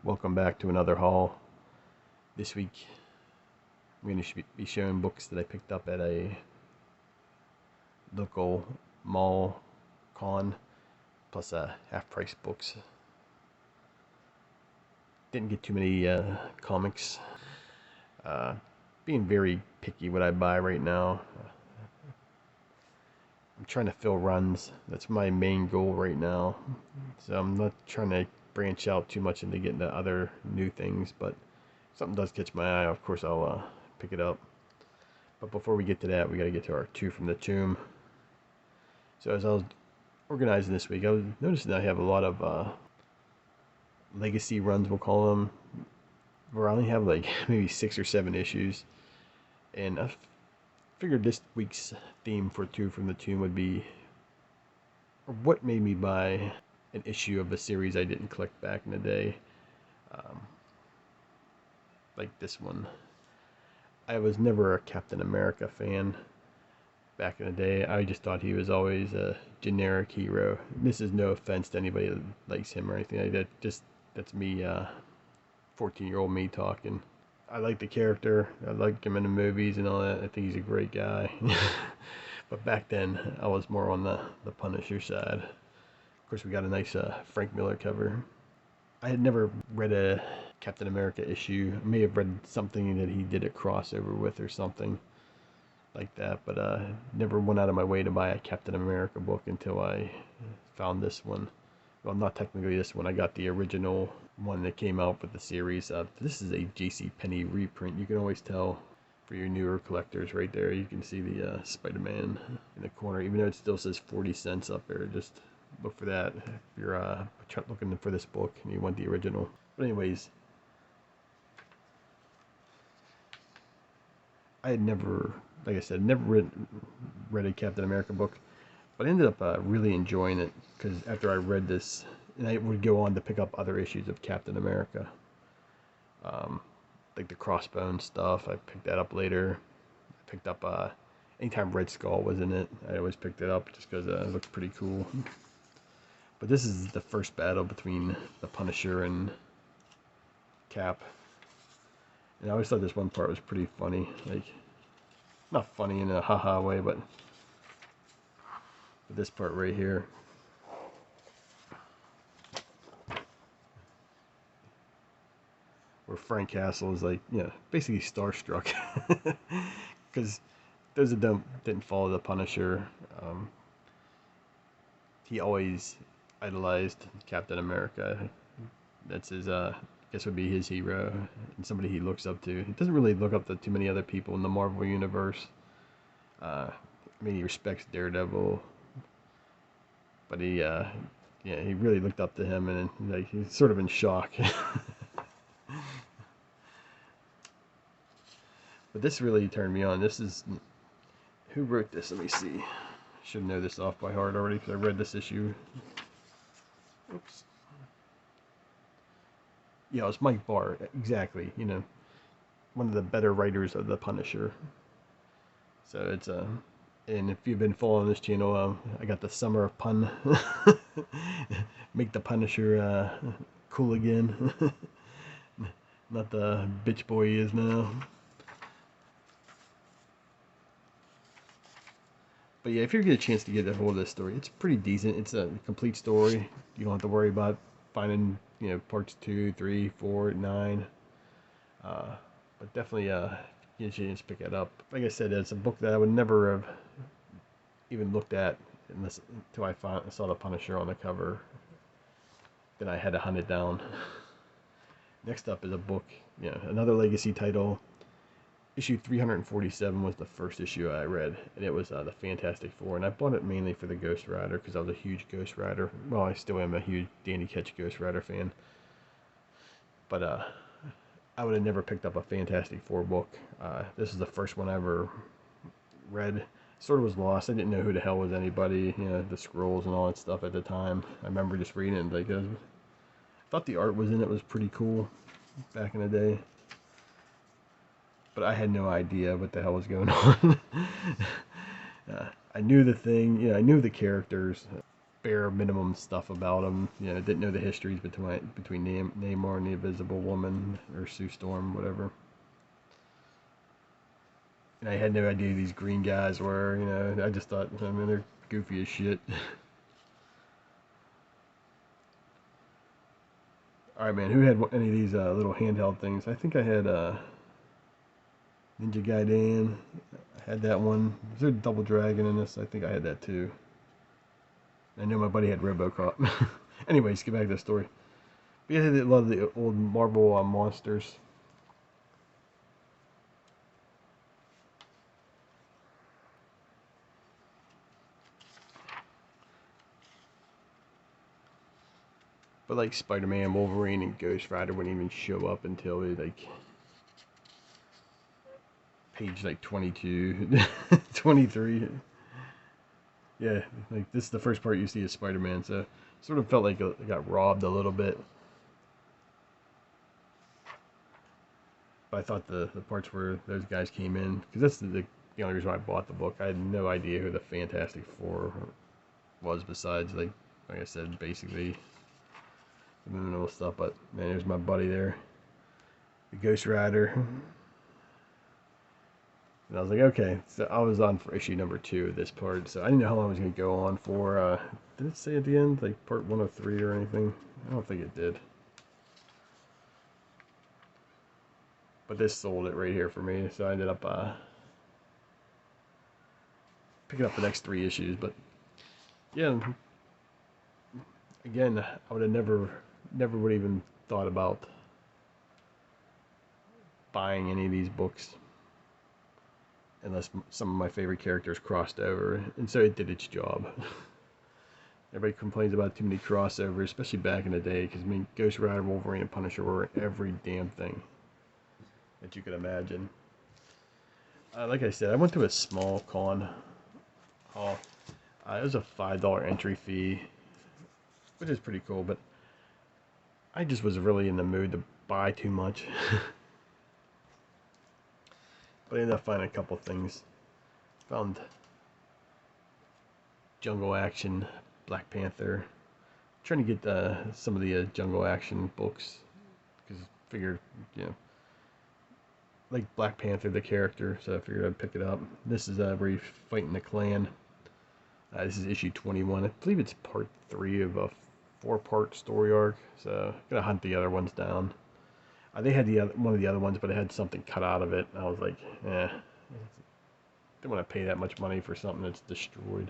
Welcome back to another haul. This week I'm going to be showing books that I picked up at a local mall con, plus half-price books. Didn't get too many comics. Uh, Being very picky what I buy right now. I'm trying to fill runs. That's my main goal right now. So I'm not trying to branch out too much into getting to other new things, but if something does catch my eye, of course I'll pick it up. But before we get to that, we got to get to our two from the tomb. So as I was organizing this week, I was noticing I have a lot of legacy runs, we'll call them, where I only have like maybe 6 or 7 issues. And I figured this week's theme for two from the tomb would be, or what made me buy an issue of a series I didn't collect back in the day. Um, like this one. I was never a Captain America fan back in the day. I just thought he was always a generic hero. This is no offense to anybody that likes him or anything like that. Just that's me, 14-year-old me talking. I like the character. I like him in the movies and all that. I think he's a great guy. But back then, I was more on the Punisher side. Of course, we got a nice Frank Miller cover. I had never read a Captain America issue. I may have read something that he did a crossover with or something like that, but never went out of my way to buy a Captain America book until I found this one. Well, not technically this one. I got the original one that came out with the series. This is a J.C. Penney reprint. You can always tell for your newer collectors right there. You can see the Spider-Man in the corner, even though it still says 40 cents up there. Just look for that if you're looking for this book and you want the original. But anyways, I had never, like I said, never read a Captain America book, but I ended up really enjoying it because after I read this, and I would go on to pick up other issues of Captain America, like the Crossbones stuff. I picked that up later. I picked up anytime Red Skull was in it, I always picked it up just because it looked pretty cool. But this is the first battle between the Punisher and Cap. And I always thought this one part was pretty funny. Like, not funny in a haha way, but this part right here. Where Frank Castle is like, basically starstruck. Because those that didn't follow the Punisher, he always idolized Captain America. That's his, guess would be his hero and somebody he looks up to. He doesn't really look up to too many other people in the Marvel universe. I mean, he respects Daredevil, but he really looked up to him, and like he's sort of in shock. But this really turned me on. This is, who wrote this? Let me see. Should know this off by heart already because I read this issue. Oops. Yeah, it's Mike Barr, exactly. One of the better writers of the Punisher. So it's and if you've been following this channel, I got the Summer of Pun. Make the Punisher cool again. Not the bitch boy he is now. But yeah, if you get a chance to get a hold of this story, it's pretty decent. It's a complete story. You don't have to worry about finding, parts 2, 3, 4, 9. But definitely get a chance to pick it up. Like I said, it's a book that I would never have even looked at until I saw the Punisher on the cover. Then I had to hunt it down. Next up is a book, another legacy title. Issue 347 was the first issue I read, and it was the Fantastic Four, and I bought it mainly for the Ghost Rider because I was a huge Ghost Rider. Well, I still am a huge Danny Ketch Ghost Rider fan. But I would have never picked up a Fantastic Four book. This is the first one I ever read. Sort of was lost. I didn't know who the hell was anybody, the scrolls and all that stuff at the time. I remember just reading it, like, I thought the art was in it was pretty cool back in the day. But I had no idea what the hell was going on. I knew the thing, I knew the characters. bare minimum stuff about him. You know, didn't know the histories between Namor and the Invisible Woman or Sue Storm, whatever. And I had no idea who these green guys were. You know, I just thought, I mean, they're goofy as shit. All right, man. Who had any of these little handheld things? I think I had Ninja Gaiden. I had that one. Was there a Double Dragon in this? I think I had that too. I know my buddy had RoboCop. Anyways, get back to the story. We had a lot of the old Marvel monsters. But like Spider-Man, Wolverine, and Ghost Rider wouldn't even show up until like page like 22, 23. Yeah, like this is the first part you see of Spider-Man, so sort of felt like it got robbed a little bit. But I thought the parts where those guys came in, because that's the only reason why I bought the book. I had no idea who the Fantastic Four was besides like I said, basically the minimal stuff. But man, there's my buddy there, the Ghost Rider. And I was like, okay. So I was on for issue number 2 of this part, so I didn't know how long I was going to go on for. Did it say at the end, like part 103 or anything? I don't think it did. But this sold it right here for me, so I ended up picking up the next 3 issues. But yeah, again, I would have never would even thought about buying any of these books unless some of my favorite characters crossed over, and so it did its job. Everybody complains about too many crossovers, especially back in the day, because I mean, Ghost Rider, Wolverine, and Punisher were in every damn thing that you could imagine. Like I said, I went to a small con hall. It was a $5 entry fee, which is pretty cool, but I just was really in the mood to buy too much. But I ended up finding a couple things. Found Jungle Action, Black Panther. Trying to get some of the Jungle Action books, because I figured, you know, like Black Panther, the character, so I figured I'd pick it up. This is where he's fighting the Klan. This is issue 21. I believe it's part 3 of a 4-part story arc, so I'm gonna hunt the other ones down. They had one of the other ones, but it had something cut out of it. I was like, don't want to pay that much money for something that's destroyed.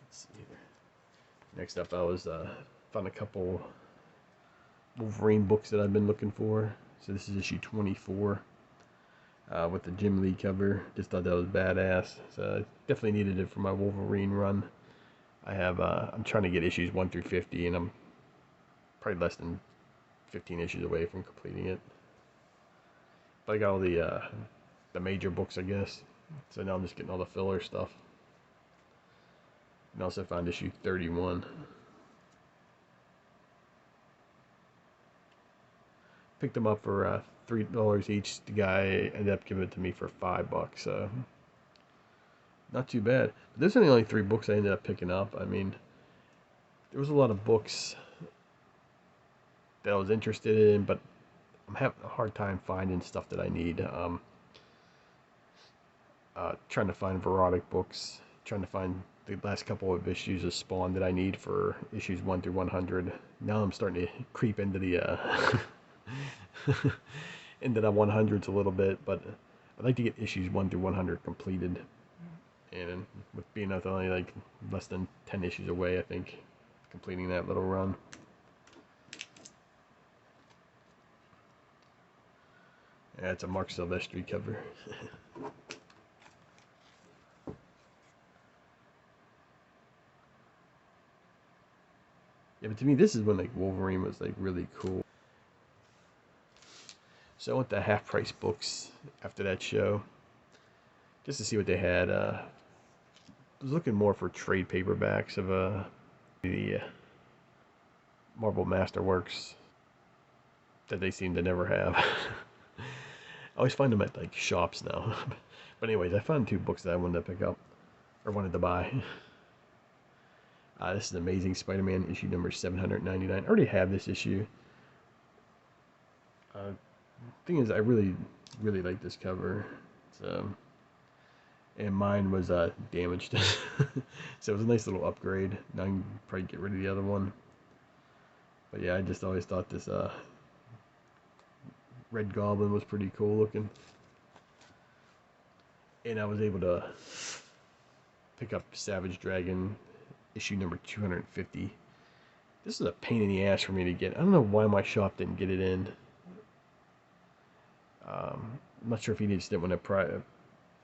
Let's see here. Next up, I was found a couple Wolverine books that I've been looking for. So this is issue 24 with the Jim Lee cover. Just thought that was badass. So I definitely needed it for my Wolverine run. I'm trying to get issues 1 through 50, and I'm probably less than 15 issues away from completing it. But I got all the major books, I guess. So now I'm just getting all the filler stuff. And also found issue 31. Picked them up for $3 each. The guy ended up giving it to me for $5, so not too bad. But those are the only 3 books I ended up picking up. I mean, there was a lot of books that I was interested in, but I'm having a hard time finding stuff that I need. Trying to find Verotic books, trying to find the last couple of issues of Spawn that I need for issues 1 through 100. Now I'm starting to creep into the into the 100s a little bit, but I'd like to get issues 1 through 100 completed. And with being only like less than 10 issues away, I think completing that little run. Yeah, it's a Mark Silvestri cover. Yeah, but to me, this is when like Wolverine was like really cool. So I went to Half Price Books after that show, just to see what they had. I was looking more for trade paperbacks of the Marvel Masterworks that they seem to never have. I always find them at like shops now. But anyways, I found 2 books that I wanted to pick up or wanted to buy. This is Amazing Spider-Man issue number 799. I already have this issue. Thing is, I really like this cover. So, and mine was damaged, so it was a nice little upgrade. Now I can probably get rid of the other one. But yeah, I just always thought this Red Goblin was pretty cool looking, and I was able to pick up Savage Dragon issue number 250. This is a pain in the ass for me to get. I don't know why my shop didn't get it in. I'm not sure if he just didn't want to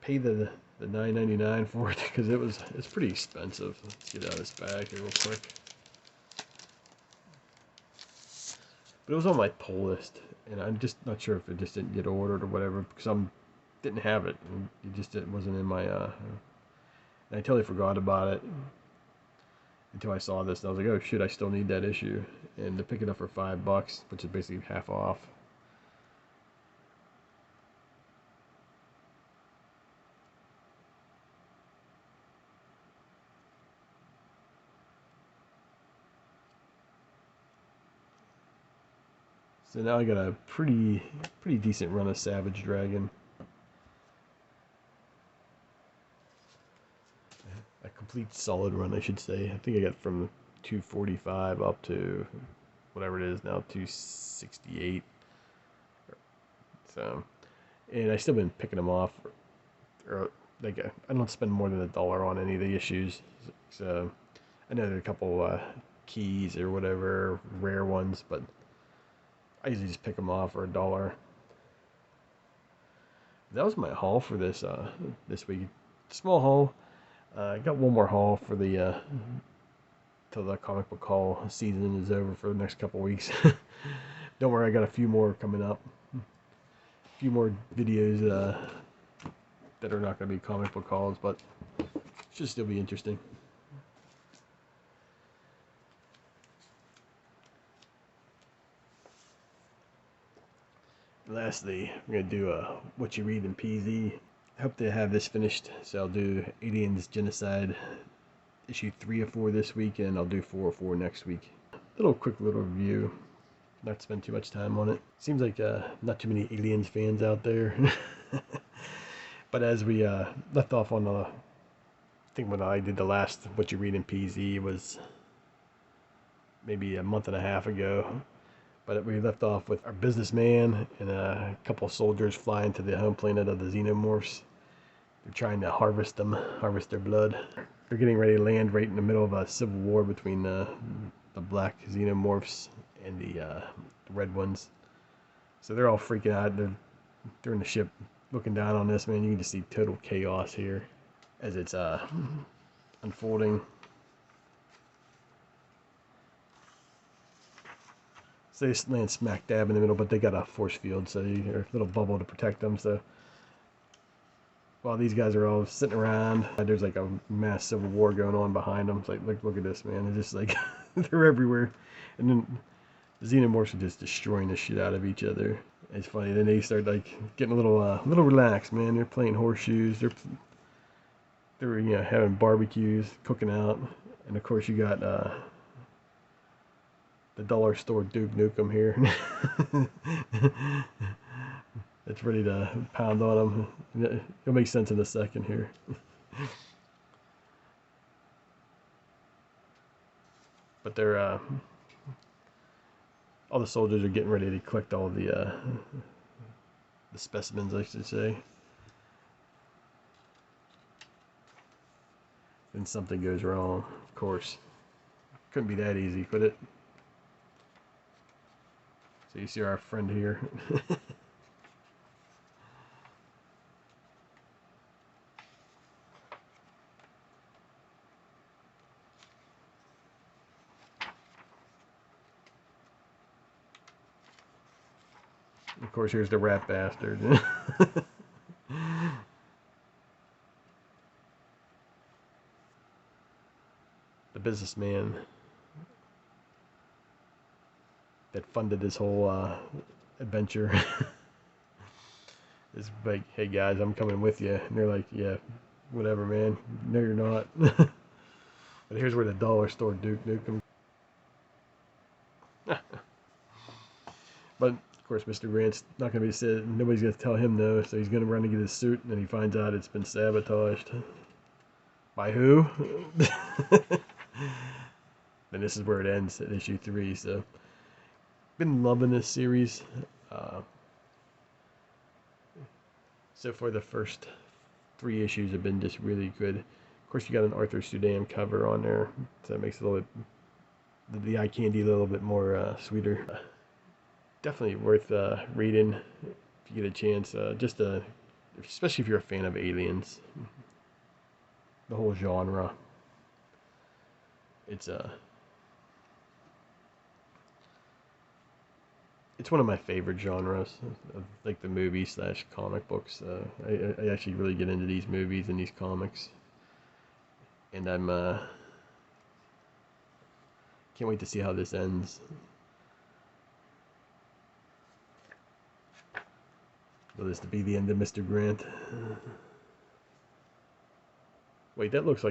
pay the $9.99 for it, because it's pretty expensive. Let's get out of this bag here real quick. But it was on my pull list, and I'm just not sure if it just didn't get ordered or whatever, because I didn't have it. And it wasn't in my. And I totally forgot about it until I saw this, and I was like, oh shit, I still need that issue. And to pick it up for $5, which is basically half off. So now I got a pretty decent run of Savage Dragon. A complete solid run, I should say. I think I got from 245 up to whatever it is now, 268. So, and I still been picking them off. Or like I don't spend more than $1 on any of the issues. So I know there are a couple keys or whatever, rare ones, but I usually just pick them off for $1. That was my haul for this week. Small haul. I got one more haul for the till the comic book haul season is over for the next couple weeks. Don't worry, I got a few more coming up. A few more videos that are not going to be comic book hauls, but should still be interesting. Lastly, we're going to do a Whatcha Readin PZ. I hope to have this finished, so I'll do Aliens Genocide issue 3 or 4 this week, and I'll do 4 or 4 next week. Quick little review. Not spend too much time on it. Seems like not too many Aliens fans out there. But as we left off on I think when I did the last Whatcha Readin PZ was maybe a month and a half ago. But we left off with our businessman and a couple soldiers flying to the home planet of the xenomorphs. They're trying to harvest their blood. They're getting ready to land right in the middle of a civil war between the black xenomorphs and the red ones. So they're all freaking out. They're in the ship looking down on this, man. You can just see total chaos here as it's unfolding. So they land smack dab in the middle, but they got a force field, so a little bubble to protect them. So while these guys are all sitting around, there's like a mass civil war going on behind them. It's like, look at this, man. It's just like they're everywhere, and then the xenomorphs are just destroying the shit out of each other. It's funny. Then they start like getting a little relaxed, man. They're playing horseshoes. They're having barbecues, cooking out, and of course you got the dollar store Duke Nukem here. It's ready to pound on them. It'll make sense in a second here. But they're all the soldiers are getting ready to collect all the specimens, I should say. Then something goes wrong, of course. Couldn't be that easy, could it? So you see our friend here. Of course, here's the rat bastard. The businessman. that funded this whole adventure. It's like, hey guys, I'm coming with you, and they're like, yeah, whatever, man. No, you're not. But here's where the dollar store Duke Nukem. But of course, Mr. Grant's not gonna be said. Nobody's gonna tell him no, so he's gonna run to get his suit, and then he finds out it's been sabotaged. By who? And this is where it ends at issue 3. So, been loving this series. Uh, so far, the first 3 issues have been just really good. Of course, you got an Arthur Sudan cover on there, so that makes it a little bit, the eye candy a little bit more sweeter. Definitely worth reading if you get a chance. Especially if you're a fan of aliens, the whole genre. It's it's one of my favorite genres, like the movie slash comic books. I actually really get into these movies and these comics, and I'm can't wait to see how this ends. Will this be the end of Mr. Grant? Wait, that looks like